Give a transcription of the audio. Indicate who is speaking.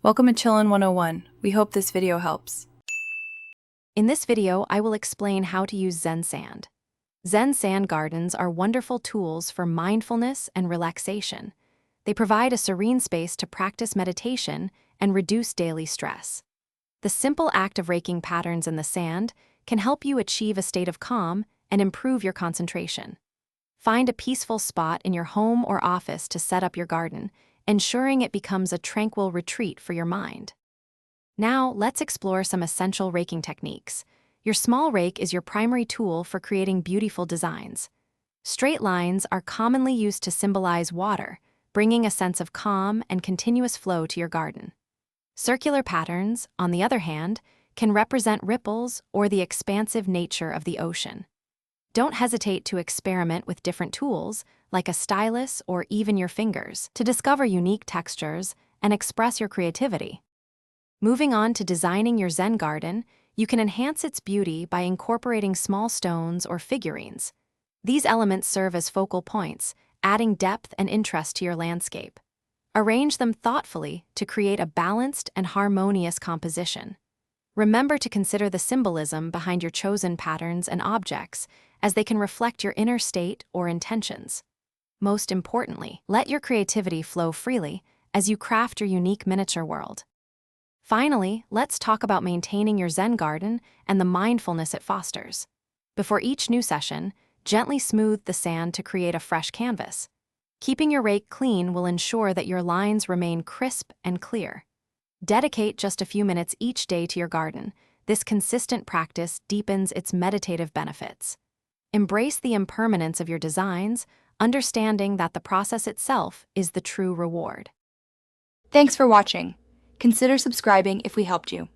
Speaker 1: Welcome to Chillin' 101. We hope this video helps.
Speaker 2: In this video, I will explain how to use Zen Sand. Zen Sand gardens are wonderful tools for mindfulness and relaxation. They provide a serene space to practice meditation and reduce daily stress. The simple act of raking patterns in the sand can help you achieve a state of calm and improve your concentration. Find a peaceful spot in your home or office to set up your garden, ensuring it becomes a tranquil retreat for your mind. Now, let's explore some essential raking techniques. Your small rake is your primary tool for creating beautiful designs. Straight lines are commonly used to symbolize water, bringing a sense of calm and continuous flow to your garden. Circular patterns, on the other hand, can represent ripples or the expansive nature of the ocean. Don't hesitate to experiment with different tools, like a stylus or even your fingers, to discover unique textures and express your creativity. Moving on to designing your Zen garden, you can enhance its beauty by incorporating small stones or figurines. These elements serve as focal points, adding depth and interest to your landscape. Arrange them thoughtfully to create a balanced and harmonious composition. Remember to consider the symbolism behind your chosen patterns and objects, as they can reflect your inner state or intentions. Most importantly, let your creativity flow freely as you craft your unique miniature world. Finally, let's talk about maintaining your Zen garden and the mindfulness it fosters. Before each new session, gently smooth the sand to create a fresh canvas. Keeping your rake clean will ensure that your lines remain crisp and clear. Dedicate just a few minutes each day to your garden. This consistent practice deepens its meditative benefits. Embrace the impermanence of your designs, understanding that the process itself is the true reward.
Speaker 3: Thanks for watching. Consider subscribing if we helped you.